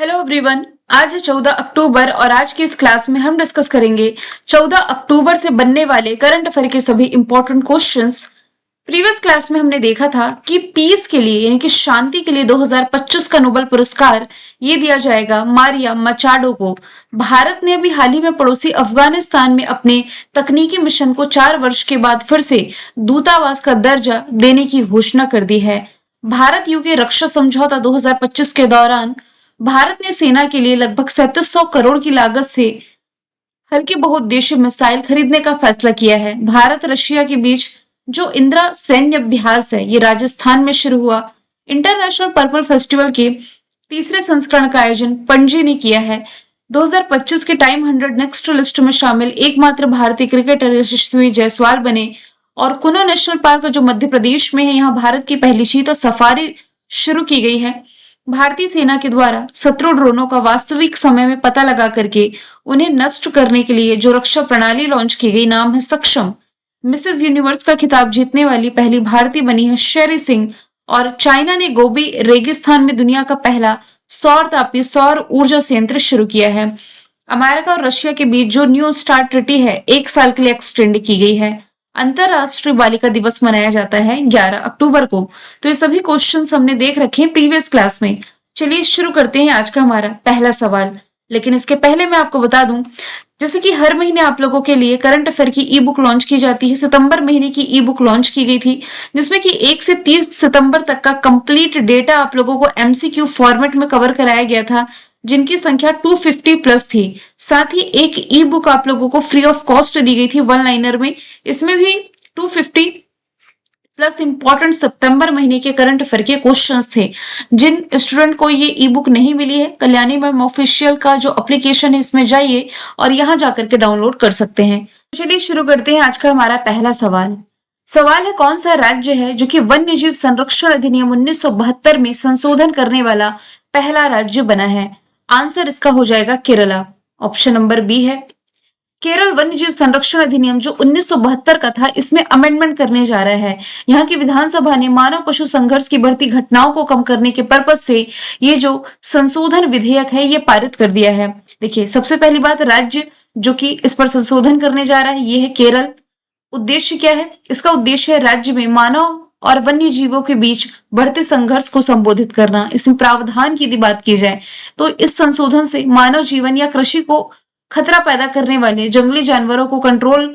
Hello everyone. आज है 14 अक्टूबर और आज की इस क्लास में हम डिस्कस करेंगे 14 अक्टूबर से बनने वाले करंट अफेयर के सभी इंपॉर्टेंट क्वेश्चंस। प्रीवियस क्लास में हमने देखा था कि पीस के लिए यानी कि शांति के लिए 2025 का नोबेल पुरस्कार ये दिया जाएगा मारिया मचाडो को। भारत ने अभी हाल ही में पड़ोसी अफगानिस्तान में अपने तकनीकी मिशन को 4 वर्ष के बाद फिर से दूतावास का दर्जा देने की घोषणा कर दी है। भारत यूके रक्षा समझौता 2025 के दौरान भारत ने सेना के लिए लगभग 3700 करोड़ की लागत से हल्के बहुउद्देशीय मिसाइल खरीदने का फैसला किया है। भारत रशिया के बीच जो इंदिरा सैन्य अभ्यास है ये राजस्थान में शुरू हुआ। इंटरनेशनल पर्पल फेस्टिवल के तीसरे संस्करण का आयोजन पणजी ने किया है। 2025 के टाइम 100 नेक्स्ट लिस्ट में शामिल एकमात्र भारतीय क्रिकेटर यशस्वी जायसवाल बने। और कुनो नेशनल पार्क जो मध्य प्रदेश में है, यहाँ भारत की पहली चीता सफारी शुरू की गई है। भारतीय सेना के द्वारा शत्रु ड्रोनों का वास्तविक समय में पता लगा करके उन्हें नष्ट करने के लिए जो रक्षा प्रणाली लॉन्च की गई नाम है सक्षम। मिसेस यूनिवर्स का खिताब जीतने वाली पहली भारतीय बनी है शेरी सिंह। और चाइना ने गोबी रेगिस्तान में दुनिया का पहला सौर तापीय सौर ऊर्जा संयंत्र शुरू किया है। अमेरिका और रशिया के बीच जो न्यू स्टार्ट ट्रीटी है 1 साल के लिए एक्सटेंड की गई है। अंतरराष्ट्रीय बालिका दिवस मनाया जाता है 11 अक्टूबर को। तो ये सभी क्वेश्चंस हमने देख रखे हैं प्रीवियस क्लास में। चलिए शुरू करते हैं आज का हमारा पहला सवाल। लेकिन इसके पहले मैं आपको बता दूं, जैसे कि हर महीने आप लोगों के लिए करंट अफेयर की ई बुक लॉन्च की जाती है। सितंबर महीने की ई बुक लॉन्च की गई थी जिसमें कि 1 से 30 सितंबर तक का कंप्लीट डेटा आप लोगों को एमसीक्यू फॉर्मेट में कवर कराया गया था, जिनकी संख्या 250 प्लस थी। साथ ही एक ई बुक आप लोगों को फ्री ऑफ कॉस्ट दी गई थी वन लाइनर में। इसमें भी 250 प्लस इंपॉर्टेंट सितंबर महीने के करंट अफेयर के क्वेश्चंस थे। जिन स्टूडेंट को ये ई बुक नहीं मिली है, कल्याणी मैम ऑफिशियल का जो एप्लीकेशन है इसमें जाइए और यहाँ जाकर के डाउनलोड कर सकते हैं। चलिए शुरू करते हैं आज का हमारा पहला सवाल। सवाल है, कौन सा राज्य है जो कि वन्य जीव संरक्षण अधिनियम 1972 में संशोधन करने वाला पहला राज्य बना है? आंसर इसका हो जाएगा केरला। ऑप्शन नंबर बी है। केरल वन्यजीव संरक्षण अधिनियम जो 1972 का था, इसमें अमेंडमेंट करने जा रहा है। यहाँ की विधानसभा ने मानव पशु संघर्ष की बढ़ती घटनाओं को कम करने के पर्पज से ये जो संशोधन विधेयक है ये पारित कर दिया है। देखिए, सबसे पहली बात, राज्य जो कि इस पर संशोधन करने जा रहा है ये है केरल। उद्देश्य क्या है? इसका उद्देश्य है राज्य में मानव और वन्य जीवों के बीच बढ़ते संघर्ष को संबोधित करना। इसमें प्रावधान की यदि बात की जाए तो इस संशोधन से मानव जीवन या कृषि को खतरा पैदा करने वाले जंगली जानवरों को कंट्रोल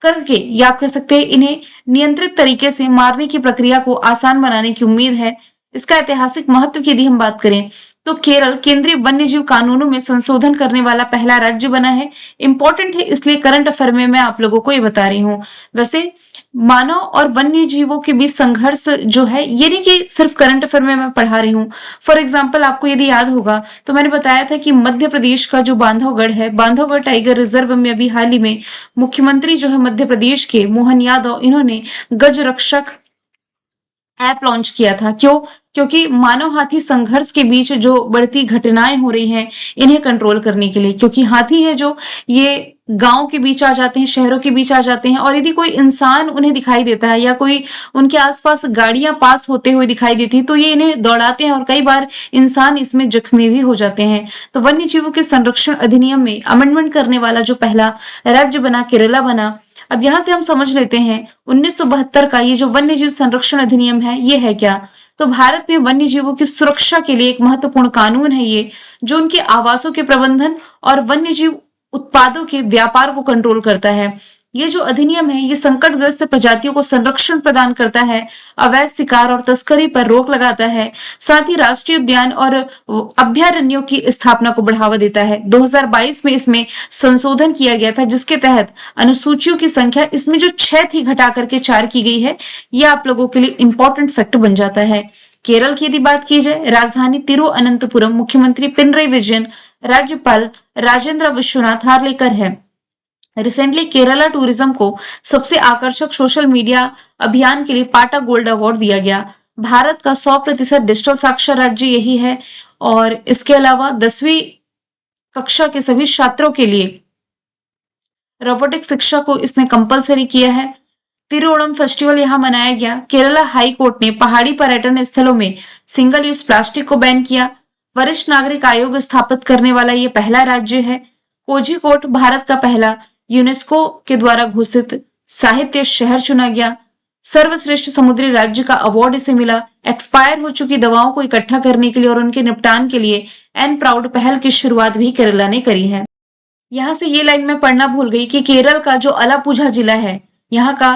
करके, या आप कह सकते हैं इन्हें नियंत्रित तरीके से मारने की प्रक्रिया को आसान बनाने की उम्मीद है। इसका ऐतिहासिक महत्व की यदि हम बात करें तो केरल केंद्रीय वन्यजीव कानूनों में संशोधन करने वाला पहला राज्य बना है। इंपॉर्टेंट है, इसलिए करंट अफेयर में मैं आप लोगों को ये बता रही हूँ। वैसे मानव और वन्य जीवों के बीच संघर्ष जो है ये नहीं कि सिर्फ करंट अफेयर में मैं पढ़ा रही हूँ। फॉर एग्जाम्पल, आपको यदि याद होगा तो मैंने बताया था कि मध्य प्रदेश का जो बांधवगढ़ है, बांधवगढ़ टाइगर रिजर्व में अभी हाल ही में मुख्यमंत्री जो है मध्य प्रदेश के मोहन यादव, इन्होंने गज रक्षक ऐप लॉन्च किया था। क्यों? क्योंकि मानव हाथी संघर्ष के बीच जो बढ़ती घटनाएं हो रही हैं इन्हें कंट्रोल करने के लिए, क्योंकि हाथी है जो ये गांव के बीच आ जाते हैं, शहरों के बीच आ जाते हैं, और यदि कोई इंसान उन्हें दिखाई देता है या कोई उनके आसपास गाड़ियां पास होते हुए दिखाई देती है तो ये इन्हें दौड़ाते हैं और कई बार इंसान इसमें जख्मी भी हो जाते हैं। तो वन्य जीवों के संरक्षण अधिनियम में अमेंडमेंट करने वाला जो पहला राज्य बना केरला बना। अब यहाँ से हम समझ लेते हैं 1972 का ये जो वन्य जीव संरक्षण अधिनियम है ये है क्या। तो भारत में वन्य जीवों की सुरक्षा के लिए एक महत्वपूर्ण कानून है ये, जो उनके आवासों के प्रबंधन और वन्य जीव उत्पादों के व्यापार को कंट्रोल करता है। ये जो अधिनियम है ये संकटग्रस्त प्रजातियों को संरक्षण प्रदान करता है, अवैध शिकार और तस्करी पर रोक लगाता है, साथ ही राष्ट्रीय उद्यान और अभयारण्यों की स्थापना को बढ़ावा देता है। 2022 में इसमें संशोधन किया गया था जिसके तहत अनुसूचियों की संख्या इसमें जो 6 थी घटा करके 4 की गई है। यह आप लोगों के लिए इंपॉर्टेंट फैक्ट बन जाता है। केरल की यदि बात की जाए, राजधानी तिरुअनंतपुरम, मुख्यमंत्री पिनरई विजयन, राज्यपाल राजेंद्र विश्वनाथ हार्लेकर है। रिसेंटली केरला टूरिज्म को सबसे आकर्षक सोशल मीडिया अभियान के लिए पाटा गोल्ड अवार्ड दिया गया। भारत का 100% डिजिटल साक्षर राज्य यही है। और इसके अलावा 10वीं कक्षा के सभी छात्रों के लिए रोबोटिक शिक्षा को इसने कंपलसरी किया है। तिरुओणम फेस्टिवल यहाँ मनाया गया। केरला हाई कोर्ट ने पहाड़ी पर्यटन स्थलों में सिंगल यूज प्लास्टिक को बैन किया। वरिष्ठ नागरिक आयोग स्थापित करने वाला ये पहला राज्य है। कोझिकोड भारत का पहला यूनेस्को के द्वारा घोषित साहित्य शहर चुना गया। सर्वश्रेष्ठ समुद्री राज्य का अवार्ड इसे मिला। एक्सपायर हो चुकी दवाओं को इकट्ठा करने के लिए और उनके निपटान के लिए एन प्राउड पहल की शुरुआत भी केरला ने करी है। यहाँ से ये लाइन मैं पढ़ना भूल गई कि केरल का जो अलापुझा जिला है, यहाँ का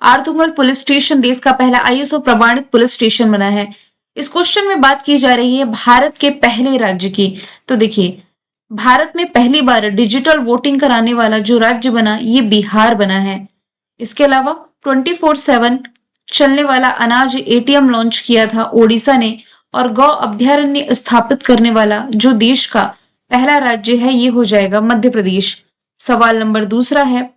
आर्थुंगल पुलिस स्टेशन देश का पहला आईएसओ प्रमाणित पुलिस स्टेशन बना है। इस क्वेश्चन में बात की जा रही है भारत के पहले राज्य की। तो देखिए, भारत में पहली बार डिजिटल वोटिंग कराने वाला जो राज्य बना, ये बिहार बना है। इसके अलावा 24/7 चलने वाला अनाज एटीएम लॉन्च किया था ओडिशा ने। और गौ अभ्यारण्य स्थापित करने वाला जो देश का पहला राज्य है, ये हो जाएगा मध्य प्रदेश। सवाल नंबर दूसरा है,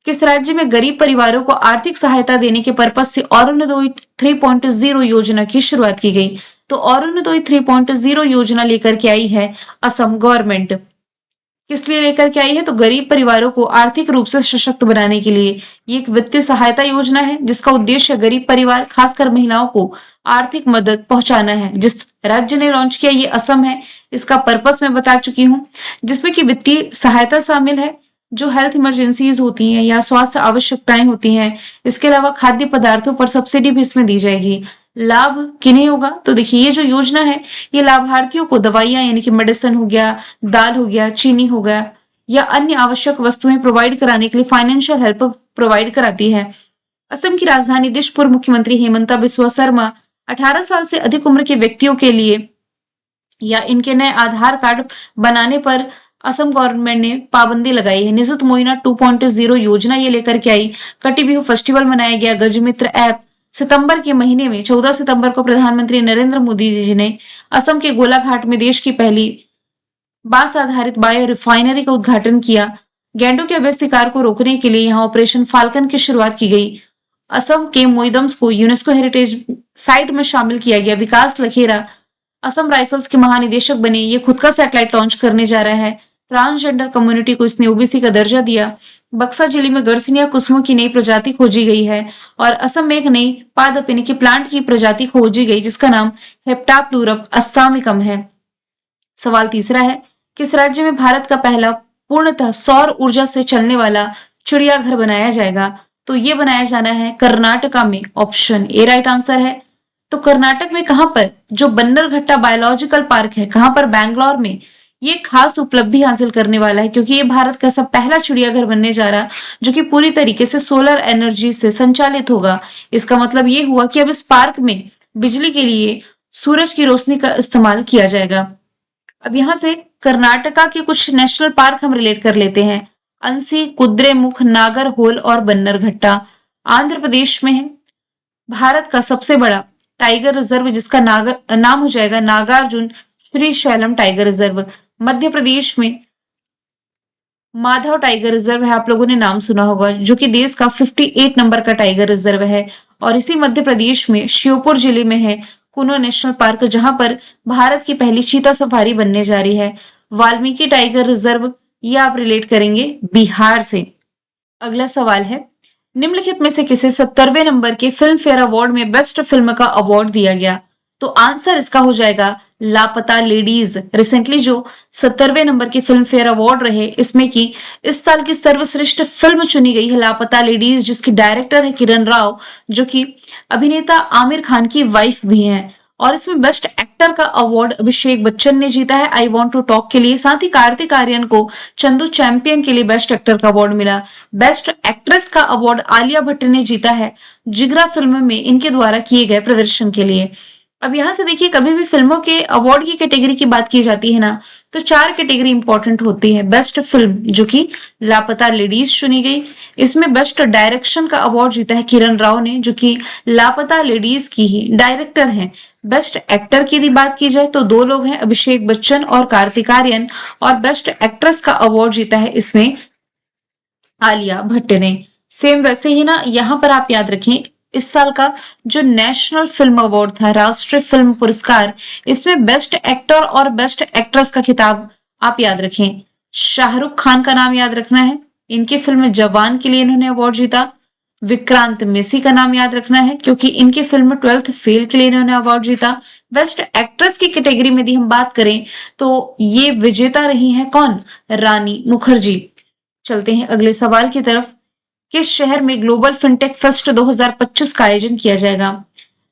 किस राज्य में गरीब परिवारों को आर्थिक सहायता देने के पर्पज से अरुणोदय 3.0 योजना की शुरुआत की गई? तो अरुणोदय 3.0 योजना लेकर के आई है असम गवर्नमेंट। किस लिए लेकर के आई है? तो गरीब परिवारों को आर्थिक रूप से सशक्त बनाने के लिए ये एक वित्तीय सहायता योजना है, जिसका उद्देश्य गरीब परिवार, खासकर महिलाओं को आर्थिक मदद पहुंचाना है। जिस राज्य ने लॉन्च किया ये असम है। इसका पर्पस मैं बता चुकी हूँ, जिसमें कि वित्तीय सहायता शामिल है, जो हेल्थ इमरजेंसीज होती हैं या स्वास्थ्य आवश्यकताएं होती हैं। इसके अलावा खाद्य पदार्थों पर सब्सिडी भी इसमें दी जाएगी। लाभ किन्हें होगा? तो देखिए, ये जो योजना है ये लाभार्थियों को दवाइयां यानी कि मेडिसिन हो गया, दाल हो गया, चीनी हो गया या अन्य आवश्यक वस्तुएं प्रोवाइड कराने के लिए फाइनेंशियल हेल्प प्रोवाइड कराती है। असम की राजधानी दिशपुर मुख्यमंत्री हेमंता बिस्वा शर्मा 18 साल से अधिक उम्र के व्यक्तियों के लिए या इनके नए आधार कार्ड बनाने पर असम गवर्नमेंट ने पाबंदी लगाई है। निजुत मोइना 2.0 योजना ये लेकर के आई। कटी बिहू फेस्टिवल मनाया गया। गजमित्र ऐप सितंबर के महीने में 14 सितंबर को प्रधानमंत्री नरेंद्र मोदी जी ने असम के गोलाघाट में देश की पहली बांस आधारित बायो रिफाइनरी का उद्घाटन किया। गैंडों के अवैध शिकार को रोकने के लिए यहाँ ऑपरेशन फाल्कन की शुरुआत की गई। असम के मोइदम्स को यूनेस्को हेरिटेज साइट में शामिल किया गया। विकास लखेरा असम राइफल्स के महानिदेशक बने। ये खुद का सैटेलाइट लॉन्च करने जा रहा है। ट्रांसजेंडर कम्युनिटी को इसने ओबीसी का दर्जा दिया। बक्सा जिले में गर्सिनिया कुसुमों की नई प्रजाति खोजी गई है। और असम में एक नई पादप की प्लांट की प्रजाति खोजी गई, जिसका नाम हेप्टाप्लूरम अस्सामिकम है। सवाल तीसरा है, किस राज्य में भारत का पहला पूर्णतः सौर ऊर्जा से चलने वाला चिड़ियाघर बनाया जाएगा? तो ये बनाया जाना है कर्नाटका में। ऑप्शन ए राइट आंसर है। तो कर्नाटक में कहां पर? जो बन्नरघट्टा बायोलॉजिकल पार्क है, कहां पर? बैंगलोर में। ये खास उपलब्धि हासिल करने वाला है, क्योंकि ये भारत का सब पहला चिड़ियाघर बनने जा रहा, जो कि पूरी तरीके से सोलर एनर्जी से संचालित होगा। इसका मतलब ये हुआ कि अब इस पार्क में बिजली के लिए सूरज की रोशनी का इस्तेमाल किया जाएगा। अब यहाँ से कर्नाटका के कुछ नेशनल पार्क हम रिलेट कर लेते हैं। अंसी, कुद्रेमुख, नागरहोल और बन्नरघट्टा आंध्र प्रदेश में है। भारत का सबसे बड़ा टाइगर रिजर्व, जिसका नाम हो जाएगा नागार्जुन श्रीशैलम टाइगर रिजर्व, मध्य प्रदेश में माधव टाइगर रिजर्व है। आप लोगों ने नाम सुना होगा, जो कि देश का 58 नंबर का टाइगर रिजर्व है। और इसी मध्य प्रदेश में श्योपुर जिले में है कुनो नेशनल पार्क, जहां पर भारत की पहली चीता सफारी बनने जा रही है। वाल्मीकि टाइगर रिजर्व ये आप रिलेट करेंगे बिहार से। अगला सवाल है, निम्नलिखित में से किसे 70वें नंबर के फिल्म फेयर अवार्ड में बेस्ट फिल्म का अवार्ड दिया गया? तो आंसर इसका हो जाएगा लापता लेडीज। रिसेंटली जो 70वें नंबर के फिल्म फेयर अवार्ड रहे, इसमें की इस साल की सर्वश्रेष्ठ फिल्म चुनी गई है लापता लेडीज, जिसकी डायरेक्टर है किरण राव, जो कि अभिनेता आमिर खान की वाइफ भी हैं। और इसमें बेस्ट एक्टर का अवार्ड अभिषेक बच्चन ने जीता है आई वॉन्ट टू टॉक के लिए। साथ ही कार्तिक आर्यन को चंदू चैंपियन के लिए बेस्ट एक्टर का अवार्ड मिला। बेस्ट एक्ट्रेस का अवार्ड आलिया भट्ट ने जीता है जिगरा फिल्म में इनके द्वारा किए गए प्रदर्शन के लिए। अब यहाँ से देखिए, कभी भी फिल्मों के अवार्ड की कैटेगरी की बात की जाती है ना, तो 4 कैटेगरी इंपॉर्टेंट होती है। बेस्ट फिल्म, जो कि लापता लेडीज चुनी गई, इसमें बेस्ट डायरेक्शन का अवार्ड जीता है किरण राव ने, जो कि लापता लेडीज की ही डायरेक्टर हैं। बेस्ट एक्टर की यदि बात की जाए तो 2 लोग हैं, अभिषेक बच्चन और कार्तिक आर्यन। और बेस्ट एक्ट्रेस का अवार्ड जीता है इसमें आलिया भट्ट ने। सेम वैसे ही ना, यहाँ पर आप याद रखें, इस साल का जो नेशनल फिल्म अवार्ड था, राष्ट्रीय फिल्म पुरस्कार, इसमें बेस्ट एक्टर और बेस्ट एक्ट्रेस का खिताब आप याद रखें, शाहरुख खान का नाम याद रखना है। इनकी फिल्म जवान के लिए इन्होंने अवार्ड जीता। विक्रांत मेसी का नाम याद रखना है क्योंकि इनकी फिल्म 12th फेल के लिए इन्होंने अवार्ड जीता। बेस्ट एक्ट्रेस की कैटेगरी में यदि हम बात करें तो ये विजेता रही हैं कौन? रानी मुखर्जी। चलते हैं अगले सवाल की तरफ। किस शहर में ग्लोबल फिनटेक फेस्ट 2025 का आयोजन किया जाएगा?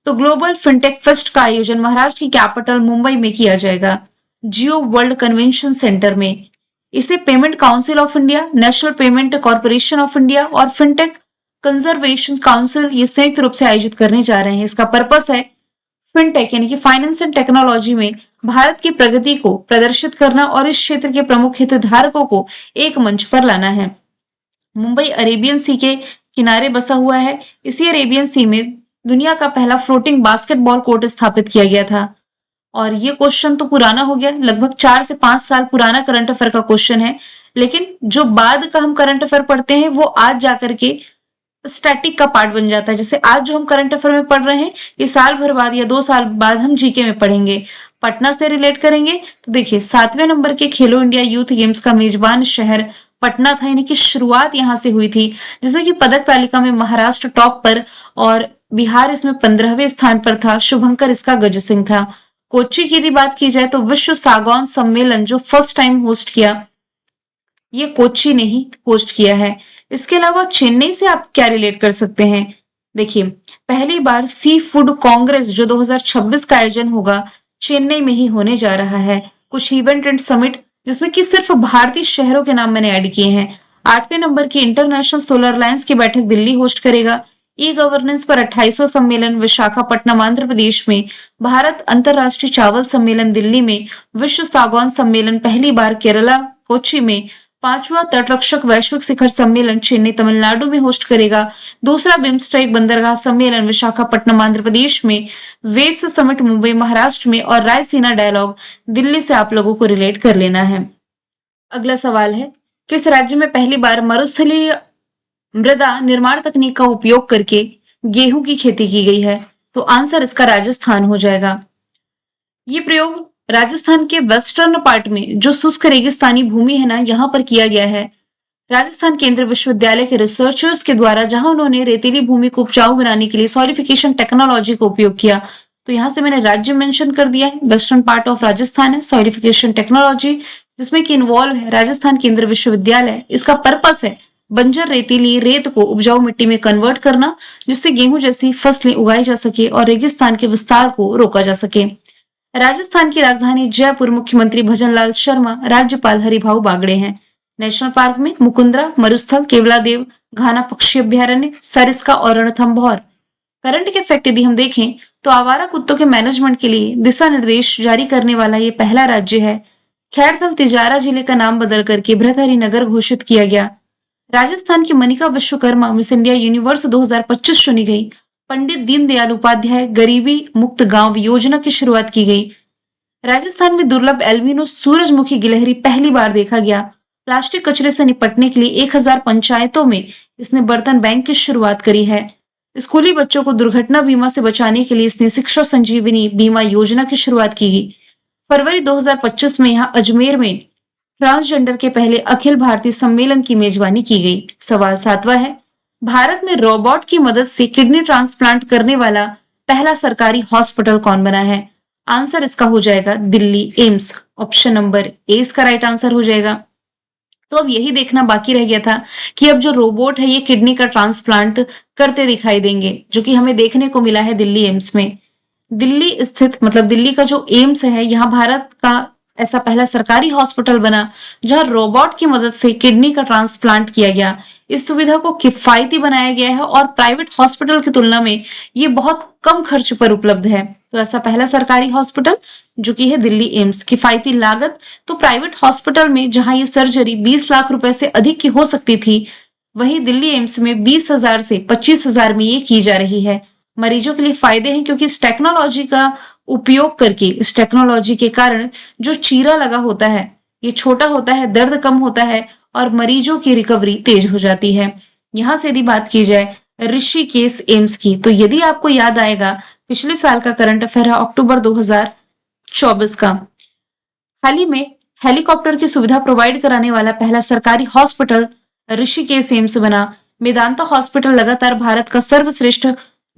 तो ग्लोबल फिनटेक फेस्ट का आयोजन महाराष्ट्र की कैपिटल मुंबई में किया जाएगा, जियो वर्ल्ड कन्वेंशन सेंटर में। इसे payment council of India, national payment corporation of India और फिनटेक कंजर्वेशन काउंसिल ये संयुक्त रूप से आयोजित करने जा रहे हैं। इसका पर्पस है फिनटेक यानी कि फाइनेंस एंड टेक्नोलॉजी में भारत की प्रगति को प्रदर्शित करना और इस क्षेत्र के प्रमुख हितधारकों को एक मंच पर लाना है। मुंबई अरेबियन सी के किनारे बसा हुआ है। इसी अरेबियन सी में दुनिया का पहला फ्लोटिंग बास्केटबॉल कोर्ट स्थापित किया गया था। और ये क्वेश्चन तो पुराना हो गया, लगभग 4 से 5 साल पुराना करंट अफेयर का क्वेश्चन है, लेकिन जो बाद का हम करंट अफेयर पढ़ते हैं वो आज जाकर के स्टैटिक का पार्ट बन जाता है। जैसे आज जो हम करंट अफेयर में पढ़ रहे हैं ये साल भर बाद या 2 साल बाद हम जीके में पढ़ेंगे। पटना से रिलेट करेंगे तो देखिए 7वें नंबर के खेलो इंडिया यूथ गेम्स का मेजबान शहर पटना था, यानी कि शुरुआत यहां से हुई थी, जिसमें कि पदक तालिका में महाराष्ट्र टॉप पर और बिहार इसमें 15वें स्थान पर था। शुभंकर इसका गज सिंह था। कोच्चि की यदि बात की जाए तो विश्व सागौन सम्मेलन जो फर्स्ट टाइम होस्ट किया ये कोच्चि ने ही होस्ट किया है। इसके अलावा चेन्नई से आप क्या रिलेट कर सकते हैं? देखिए पहली बार सी फूड कांग्रेस जो 2026 का आयोजन होगा चेन्नई में ही होने जा रहा है। कुछ इवेंट एंड समिट जिसमें कि सिर्फ भारतीय शहरों के नाम मैंने ऐड किए हैं। 8वें नंबर की इंटरनेशनल सोलर अलायंस की बैठक दिल्ली होस्ट करेगा। ई गवर्नेंस पर 28वां सम्मेलन विशाखापट्टनम आंध्र प्रदेश में। भारत अंतरराष्ट्रीय चावल सम्मेलन दिल्ली में। विश्व सागौन सम्मेलन पहली बार केरला कोच्चि में। 5वां तटरक्षक वैश्विक शिखर सम्मेलन चेन्नई तमिलनाडु में होस्ट करेगा। दूसरा बिम्स्टेक बंदरगाह सम्मेलन विशाखापट्टनम आंध्र प्रदेश में। वेव्स समिट मुंबई महाराष्ट्र में और रायसीना डायलॉग दिल्ली से आप लोगों को रिलेट कर लेना है। अगला सवाल है किस राज्य में पहली बार मरुस्थलीय मृदा निर्माण तकनीक का उपयोग करके गेहूं की खेती की गई है? तो आंसर इसका राजस्थान हो जाएगा। ये प्रयोग राजस्थान के वेस्टर्न पार्ट में जो शुष्क रेगिस्तानी भूमि है ना यहाँ पर किया गया है। राजस्थान केंद्रीय विश्वविद्यालय के रिसर्चर्स के द्वारा, जहां उन्होंने रेतीली भूमि को उपजाऊ बनाने के लिए सॉइलिफिकेशन टेक्नोलॉजी का उपयोग किया। तो यहाँ से मैंने राज्य मेंशन कर दिया है, वेस्टर्न पार्ट ऑफ राजस्थान है सॉइलिफिकेशन टेक्नोलॉजी, जिसमें कि इन्वॉल्व है राजस्थान केंद्रीय विश्वविद्यालय। इसका पर्पस है बंजर रेतीली रेत को उपजाऊ मिट्टी में कन्वर्ट करना, जिससे गेहूं जैसी फसलें उगाई जा सके और रेगिस्तान के विस्तार को रोका जा सके। राजस्थान की राजधानी जयपुर, मुख्यमंत्री भजनलाल शर्मा, राज्यपाल हरिभाऊ बागड़े हैं। नेशनल पार्क में मुकुंदरा, मरुस्थल, केवलादेव, घाना पक्षी अभ्यारण्य, सरिस्का और रणथंभौर। करंट के फैक्ट यदि हम देखें तो आवारा कुत्तों के मैनेजमेंट के लिए दिशा निर्देश जारी करने वाला ये पहला राज्य है। खैरथल तिजारा जिले का नाम बदल करके भृतहरि नगर घोषित किया गया। राजस्थान की Manika Vishwakarma miss India universe 2025 चुनी गई। पंडित दीनदयाल उपाध्याय गरीबी मुक्त गांव योजना की शुरुआत की गई। राजस्थान में दुर्लभ एल्बिनो सूरजमुखी गिलहरी पहली बार देखा गया। प्लास्टिक कचरे से निपटने के लिए 1000 पंचायतों में इसने बर्तन बैंक की शुरुआत करी है। स्कूली बच्चों को दुर्घटना बीमा से बचाने के लिए इसने शिक्षा संजीवनी बीमा योजना की शुरुआत की गई। फरवरी 2025 में यहाँ अजमेर में ट्रांसजेंडर के पहले अखिल भारतीय सम्मेलन की मेजबानी की गई। सवाल 7वां है भारत में रोबोट की मदद से किडनी ट्रांसप्लांट करने वाला पहला सरकारी हॉस्पिटल कौन बना है? आंसर इसका हो जाएगा Delhi AIIMS. Option number A इसका राइट आंसर हो जाएगा। तो अब यही देखना बाकी रह गया था कि अब जो रोबोट है ये किडनी का ट्रांसप्लांट करते दिखाई देंगे, जो कि हमें देखने को मिला है दिल्ली एम्स में। दिल्ली स्थित मतलब दिल्ली का जो एम्स है यहाँ भारत का ऐसा पहला सरकारी हॉस्पिटल बना जहां रोबोट की मदद से किडनी का ट्रांसप्लांट किया गया। इस सुविधा को किफायती बनाया गया है और प्राइवेट हॉस्पिटल की तुलना में ये बहुत कम खर्च पर उपलब्ध है। तो ऐसा पहला सरकारी हॉस्पिटल जो कि है दिल्ली एम्स। किफायती लागत तो प्राइवेट हॉस्पिटल में जहां ये सर्जरी 20 लाख रुपए से अधिक की हो सकती थी, वहीं दिल्ली एम्स में 20,000 से 25,000 में ये की जा रही है। मरीजों के लिए फायदे हैं क्योंकि इस टेक्नोलॉजी का उपयोग करके, इस टेक्नोलॉजी के कारण जो चीरा लगा होता है ये छोटा होता है, दर्द कम होता है और मरीजों की रिकवरी तेज हो जाती है। यहां से यदि बात की जाए ऋषिकेश एम्स की, तो यदि आपको याद आएगा पिछले साल का करंट अफेयर है अक्टूबर 2024 का। हाल ही में हेलीकॉप्टर की सुविधा प्रोवाइड कराने वाला पहला सरकारी हॉस्पिटल ऋषिकेश एम्स बना। मेदांता हॉस्पिटल लगातार भारत का सर्वश्रेष्ठ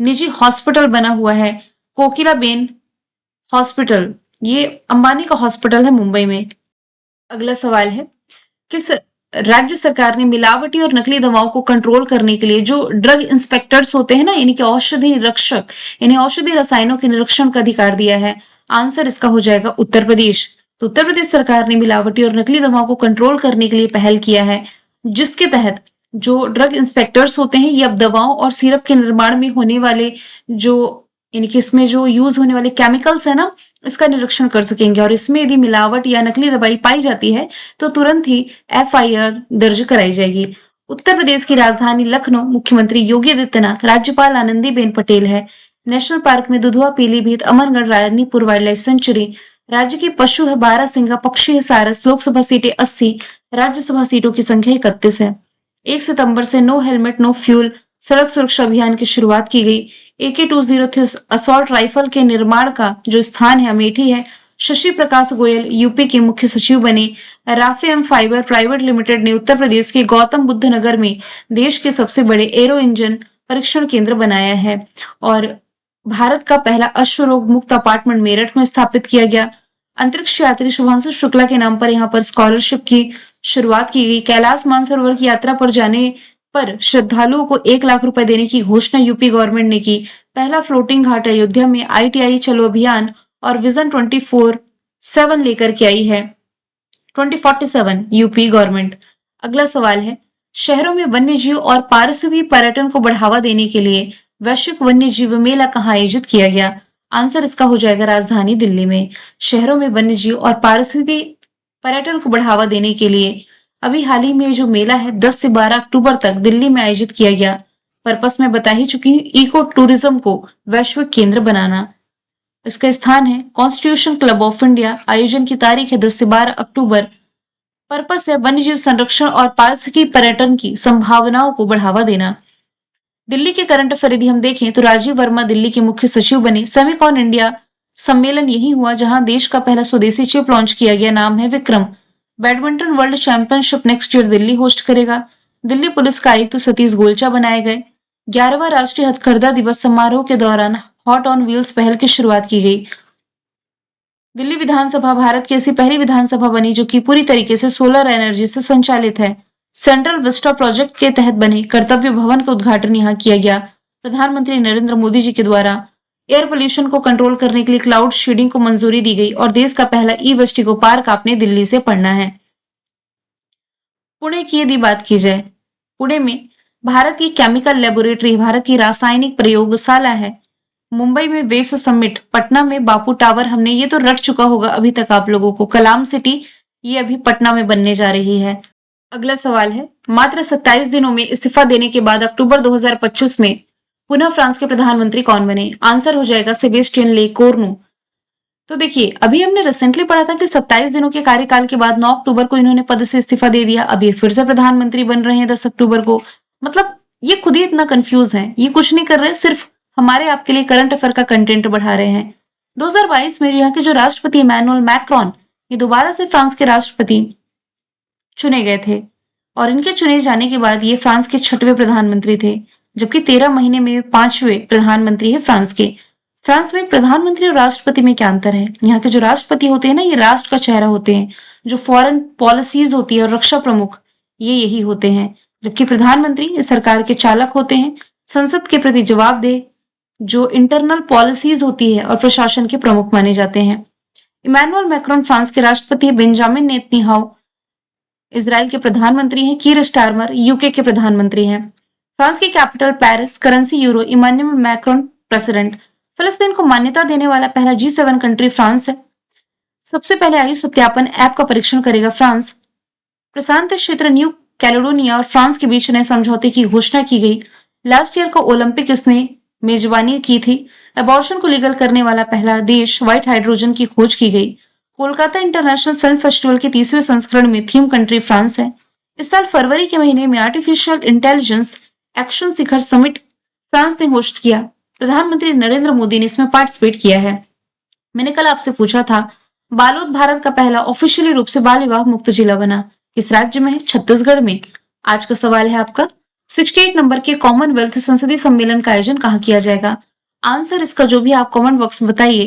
निजी हॉस्पिटल बना हुआ है। कोकिलाबेन हॉस्पिटल, ये अंबानी का हॉस्पिटल है मुंबई में। अगला सवाल है, किस राज्य सरकार ने मिलावटी और नकली दवाओं को कंट्रोल करने के लिए जो ड्रग इंस्पेक्टर्स होते हैं ना, इनके औषधि निरीक्षक, इन्हें औषधि रसायनों के निरीक्षण का अधिकार दिया है? आंसर इसका हो जाएगा उत्तर प्रदेश। तो उत्तर प्रदेश सरकार ने मिलावटी और नकली दवाओं को कंट्रोल करने के लिए पहल किया है, जिसके तहत जो ड्रग इंस्पेक्टर्स होते हैं ये अब दवाओं और सिरप के निर्माण में होने वाले जो इनके इसमें जो यूज होने वाले केमिकल्स है ना, इसका निरीक्षण कर सकेंगे। और इसमें यदि मिलावट या नकली दवाई पाई जाती है तो तुरंत ही एफआईआर दर्ज कराई जाएगी। उत्तर प्रदेश की राजधानी लखनऊ मुख्यमंत्री योगी आदित्यनाथ, राज्यपाल आनंदीबेन पटेल है। नेशनल पार्क में Dudhwa, Pilibhit, Amargarh, Ranipur wild life sanctuary. राज्य की पशु है बारहसिंगा, पक्षी है सारस। लोकसभा सीटें 80, राज्यसभा सीटों की संख्या 31 है। 1 सितंबर से नो हेलमेट नो फ्यूल सड़क सुरक्षा अभियान की शुरुआत की गई। AK-203 असॉल्ट राइफल के निर्माण का जो स्थान है अमेठी है। शशि प्रकाश गोयल यूपी के मुख्य सचिव बने। राफेम फाइबर प्राइवेट लिमिटेड ने उत्तर प्रदेश के गौतम बुद्ध नगर में देश के सबसे बड़े एरो इंजन परीक्षण केंद्र बनाया है। और भारत का पहला अश्वरोग मुक्त अपार्टमेंट मेरठ में स्थापित किया गया। अंतरिक्ष यात्री शुभांशु शुक्ला के नाम पर यहाँ पर स्कॉलरशिप की शुरुआत की गई। कैलाश मानसरोवर की यात्रा पर जाने पर श्रद्धालुओं को 1 लाख रुपए देने की घोषणा यूपी गवर्नमेंट ने की। पहला फ्लोटिंग घाट अयोध्या में ITI चलो अभियान और विजन 24/7 लेकर के आई है। 2047 यूपी गवर्नमेंट। अगला सवाल है, शहरों में वन्य जीव और पारिस्थितिकी पर्यटन को बढ़ावा देने के लिए वैश्विक वन्य जीव मेला कहाँ आयोजित किया गया? आंसर इसका हो जाएगा राजधानी दिल्ली में। शहरों में वन्य जीव और पारिस्थितिकी पर्यटन को बढ़ावा देने के लिए अभी हाल ही में जो मेला है 10 से 12 अक्टूबर तक दिल्ली में आयोजित किया गया। पर्पस में बता ही चुकी हूँ, इको टूरिज्म को वैश्विक केंद्र बनाना। इसका स्थान है कॉन्स्टिट्यूशन क्लब ऑफ इंडिया। आयोजन की तारीख है 10 से 12 अक्टूबर। पर्पस है वन्यजीव संरक्षण और पारिस्थितिकी पर्यटन की संभावनाओं को बढ़ावा देना। दिल्ली के करंट अफेयर यदि हम देखें तो राजीव वर्मा दिल्ली के मुख्य सचिव बने। सेमिकॉन इंडिया सम्मेलन यही हुआ जहां देश का पहला स्वदेशी चिप लॉन्च किया गया, नाम है Vikram. Badminton world championship next year Delhi host करेगा। दिल्ली पुलिस का आयुक्त सतीश गोलचा बनाए गए। 11वां राष्ट्रीय हथकरघा दिवस समारोह के दौरान हॉट ऑन व्हील्स पहल की शुरुआत की गई। दिल्ली विधानसभा भारत की ऐसी पहली विधानसभा बनी जो कि पूरी तरीके से सोलर एनर्जी से संचालित है। सेंट्रल विस्टा प्रोजेक्ट के तहत बने कर्तव्य भवन का उद्घाटन यहाँ किया गया। प्रधानमंत्री नरेंद्र मोदी जी के द्वारा एयर पोल्यूशन को कंट्रोल करने के लिए क्लाउड शेडिंग को मंजूरी दी गई और देश का पहला ई-वेस्टिगो पार्क आपने दिल्ली से पढ़ना है। पुणे की यदि बात की जाए, पुणे में भारत की केमिकल लेबोरेटरी, भारत की रासायनिक प्रयोगशाला है। मुंबई में वेव्स समिट, पटना में बापू टावर, हमने ये तो रट चुका होगा अभी तक आप लोगों को। कलाम सिटी ये अभी पटना में बनने जा रही है। अगला सवाल है, मात्र 27 दिनों में इस्तीफा देने के बाद अक्टूबर 2025 में पुनः फ्रांस के प्रधानमंत्री कौन बने? आंसर हो जाएगा सेबेस्टियन लेकोर्नु। तो देखिए, अभी हमने रिसेंटली पढ़ा था कि 27 दिनों के कार्यकाल के बाद 9 अक्टूबर को इन्होंने पद से इस्तीफा दे दिया। अब ये फिर से प्रधानमंत्री बन रहे हैं 10 अक्टूबर को। मतलब ये खुद ही इतना कंफ्यूज है, ये कुछ नहीं कर रहे, सिर्फ हमारे आपके लिए करंट अफेयर का कंटेंट बढ़ा रहे हैं। 2022 में यहाँ के जो राष्ट्रपति इमैनुअल मैक्रोन, ये दोबारा से फ्रांस के राष्ट्रपति चुने गए थे और इनके चुने जाने के बाद ये फ्रांस के 6वें प्रधानमंत्री थे, जबकि 13 महीने में 5वें प्रधानमंत्री है फ्रांस के। फ्रांस में प्रधानमंत्री और राष्ट्रपति में क्या अंतर है? यहाँ के जो राष्ट्रपति होते हैं ना, ये राष्ट्र का चेहरा होते हैं। जो फॉरेन पॉलिसीज होती है और रक्षा प्रमुख, ये यही होते हैं, जबकि प्रधानमंत्री ये सरकार के चालक होते हैं, संसद के प्रति जवाबदेह, जो इंटरनल पॉलिसीज होती है और प्रशासन के प्रमुख माने जाते हैं। इमैनुअल मैक्रोन फ्रांस के राष्ट्रपति है। बेंजामिन नेतन्याहू इजराइल के प्रधानमंत्री हैं। कीर स्टारमर यूके के प्रधानमंत्री हैं। फ्रांस की capital Paris, currency euro, Emmanuel Macron president. फिलिस्तीन को मान्यता देने वाला पहला G7 कंट्री फ्रांस है। सबसे पहले आयु सत्यापन ऐप का परीक्षण करेगा फ्रांस। प्रशांत क्षेत्र न्यू कैलेडोनिया और फ्रांस के बीच नए समझौते की घोषणा की गई। लास्ट ईयर का ओलंपिक इसने मेजबानी की थी। अबॉर्शन को लीगल करने वाला पहला देश, व्हाइट हाइड्रोजन की खोज की गई। कोलकाता इंटरनेशनल फिल्म फेस्टिवल के 30वें संस्करण में थीम कंट्री फ्रांस है। इस साल फरवरी के महीने में आर्टिफिशियल इंटेलिजेंस एक्शन शिखर समिट फ्रांस ने होस्ट किया। प्रधानमंत्री नरेंद्र मोदी ने इसमें पार्टिसिपेट किया है। मैंने कल आपसे पूछा था, बालोद भारत का पहला ऑफिशियली रूप से बाल विवाह मुक्त जिला बना, किस राज्य में है? छत्तीसगढ़ में। आज का सवाल है आपका, 68 नंबर के कॉमनवेल्थ संसदीय सम्मेलन का आयोजन कहाँ किया जाएगा? आंसर इसका जो भी आप कमेंट बॉक्स में बताइए